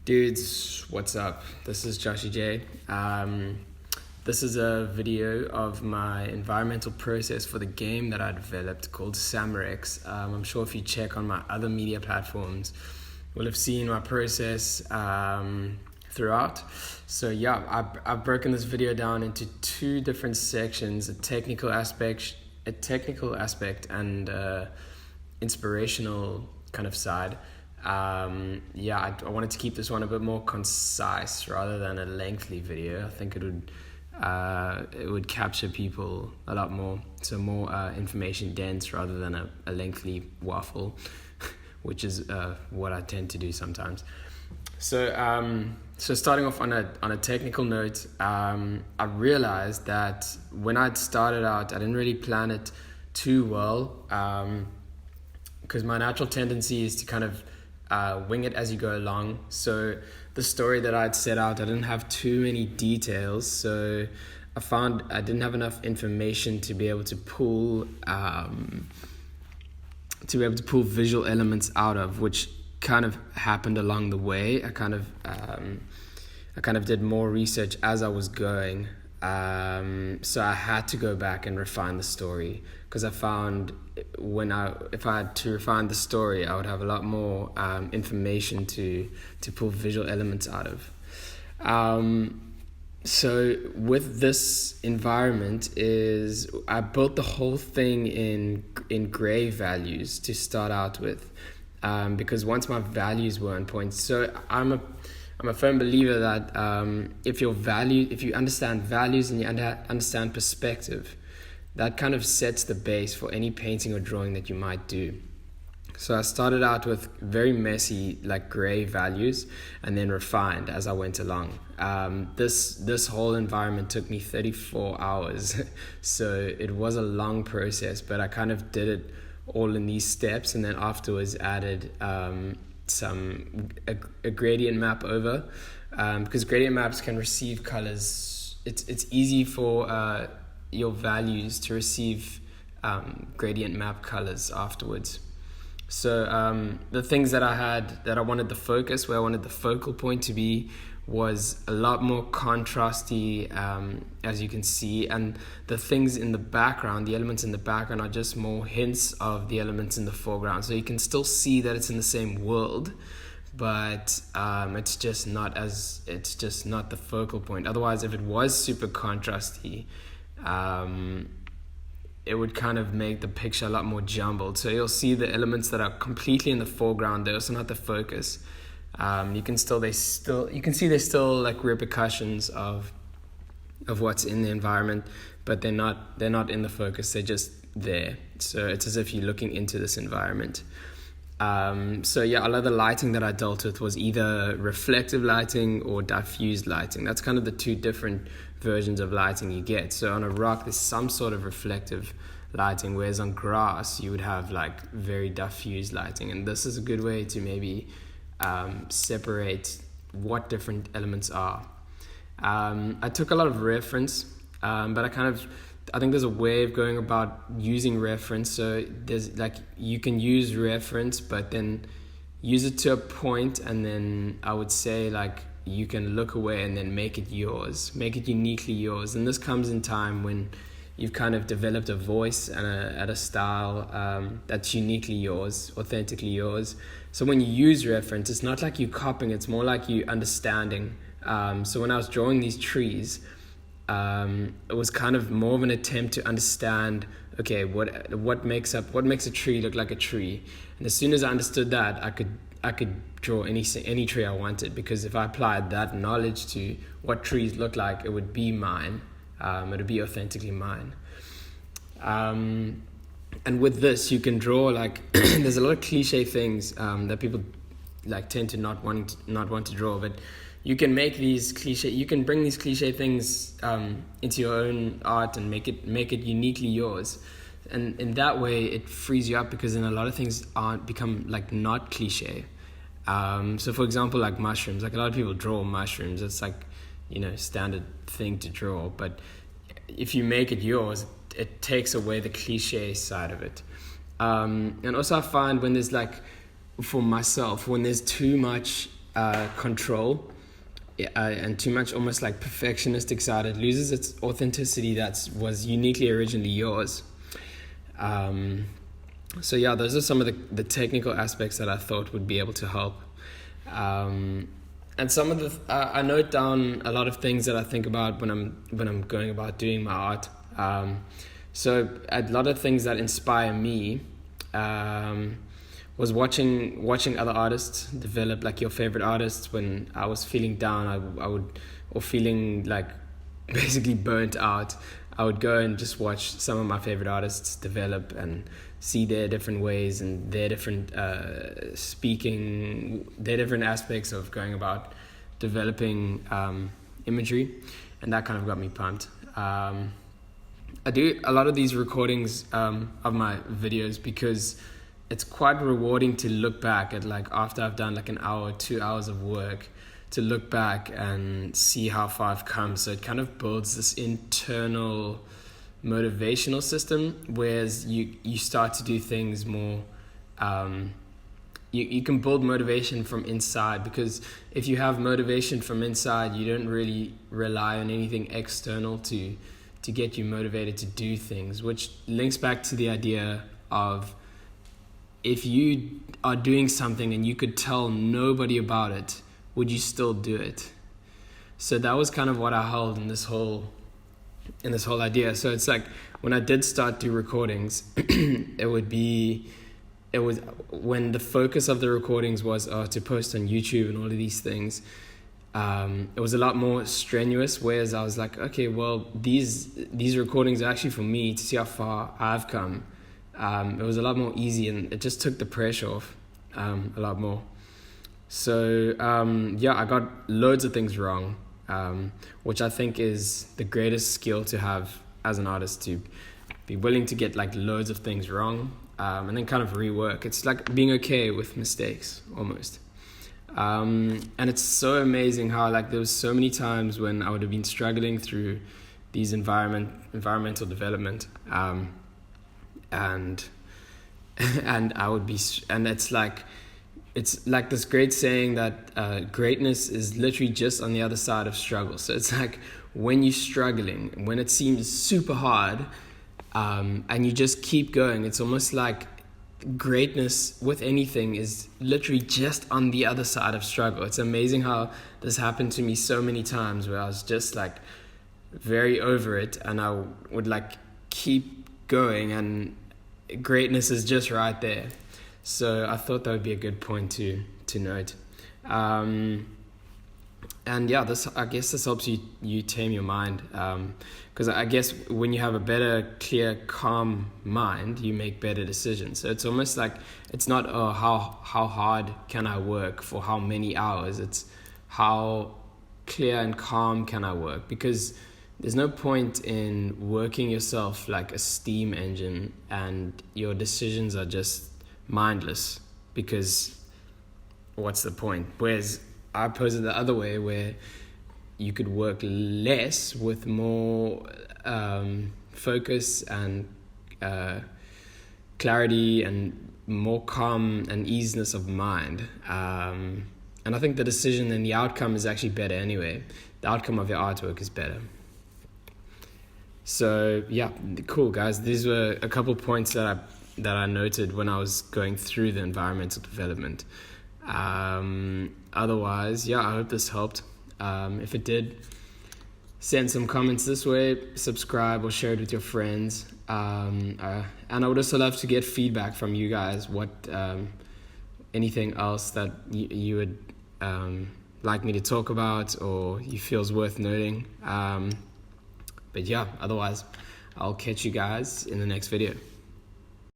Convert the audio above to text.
Dudes, what's up? This is Joshy J. This is a video of my environmental process for the game that I developed called Samurex. I'm sure if you check on my other media platforms, you'll have seen my process throughout. So yeah, I've broken this video down into two different sections: a technical aspect, and inspirational kind of side. I wanted to keep this one a bit more concise rather than a lengthy video. I think it would capture people a lot more, so more information dense rather than a lengthy waffle, which is what I tend to do sometimes. So starting off on a technical note, I realized that when I'd started out, I didn't really plan it too well, because my natural tendency is to kind of wing it as you go along. So the story that I'd set out, I didn't have too many details, so I found I didn't have enough information to be able to pull visual elements out of, which kind of happened along the way. I kind of did more research as I was going, so I had to go back and refine the story, because I found if I had to refine the story, I would have a lot more information to pull visual elements out of. So with this environment, I built the whole thing in gray values to start out with, because once my values were on point, so I'm a firm believer that if you understand values and you understand perspective, that kind of sets the base for any painting or drawing that you might do. So I started out with very messy, like gray values, and then refined as I went along. This whole environment took me 34 hours, so it was a long process, but I kind of did it all in these steps, and then afterwards added a gradient map over, because gradient maps can receive colors. It's easy for your values to receive gradient map colors afterwards. So the things that I wanted the focus, where I wanted the focal point to be, was a lot more contrasty, as you can see, and the things in the background, the elements in the background, are just more hints of the elements in the foreground. So you can still see that it's in the same world, but it's just not the focal point. Otherwise, if it was super contrasty, it would kind of make the picture a lot more jumbled. So you'll see the elements that are completely in the foreground, they're also not the focus. You can see there's still like repercussions of what's in the environment, but they're not in the focus, they're just there. So it's as if you're looking into this environment. So yeah, a lot of the lighting that I dealt with was either reflective lighting or diffused lighting. That's kind of the two different versions of lighting you get. So on a rock, there's some sort of reflective lighting, whereas on grass, you would have like very diffused lighting. And this is a good way to maybe separate what different elements are. I took a lot of reference, but I think there's a way of going about using reference. So there's like, you can use reference, but then use it to a point, and then I would say like you can look away and then make it yours, make it uniquely yours. And this comes in time when you've kind of developed a voice and a style that's uniquely yours, authentically yours. So when you use reference, it's not like you copying, it's more like you understanding. So when I was drawing these trees, it was kind of more of an attempt to understand, okay, what makes a tree look like a tree. And as soon as I understood that, I could draw any tree I wanted, because if I applied that knowledge to what trees look like, it would be mine. It would be authentically mine. And with this, you can draw like there's a lot of cliche things that people like tend to not want to draw, but you can bring these cliche things into your own art and make it uniquely yours. And in that way, it frees you up, because then a lot of things become like not cliche. So for example, like mushrooms, like a lot of people draw mushrooms. It's like, standard thing to draw. But if you make it yours, it takes away the cliche side of it. And also I find when there's like, for myself, when there's too much control and too much almost like perfectionistic side, it loses its authenticity that was uniquely originally yours. So yeah, those are some of the technical aspects that I thought would be able to help. And some of the I note down a lot of things that I think about when I'm going about doing my art. So a lot of things that inspire me was watching other artists develop, like your favorite artists. When I was feeling down, I would, or feeling like basically burnt out, I would go and just watch some of my favorite artists develop and see their different ways and their different speaking, their different aspects of going about developing imagery, and that kind of got me pumped. I do a lot of these recordings of my videos because it's quite rewarding to look back at, like, after I've done like an hour, 2 hours of work, to look back and see how far I've come. So it kind of builds this internal motivational system, whereas you start to do things more, you can build motivation from inside, because if you have motivation from inside, you don't really rely on anything external to get you motivated to do things, which links back to the idea of, if you are doing something and you could tell nobody about it, would you still do it? So that was kind of what I held in this whole idea. So it's like, when I did start do recordings, it was when the focus of the recordings was to post on YouTube and all of these things. It was a lot more strenuous, whereas I was like, okay, well, these recordings are actually for me to see how far I've come. It was a lot more easy, and it just took the pressure off a lot more. So I got loads of things wrong, which I think is the greatest skill to have as an artist, to be willing to get like loads of things wrong, and then kind of rework. It's like being okay with mistakes almost. And it's so amazing how, like, there was so many times when I would have been struggling through these environmental development, and I would be, and it's like this great saying that greatness is literally just on the other side of struggle. So it's like, when you're struggling, when it seems super hard, and you just keep going, it's almost like greatness with anything is literally just on the other side of struggle. It's amazing how this happened to me so many times, where I was just like very over it, and I would like keep going, and greatness is just right there. So I thought that would be a good point to note. And yeah, I guess this helps you tame your mind, because I guess when you have a better, clear, calm mind, you make better decisions. So it's almost like, it's not how hard can I work for how many hours. It's how clear and calm can I work, because there's no point in working yourself like a steam engine and your decisions are just mindless, because what's the point? Whereas I pose it the other way, where you could work less with more focus and clarity and more calm and easiness of mind. And I think the decision and the outcome is actually better anyway. The outcome of your artwork is better. So yeah, cool guys. These were a couple points that I noted when I was going through the environmental development. Otherwise, yeah, I hope this helped. If it did, send some comments this way, subscribe or share it with your friends. And I would also love to get feedback from you guys. What anything else that you would like me to talk about, or you feel is worth noting. But yeah, otherwise, I'll catch you guys in the next video.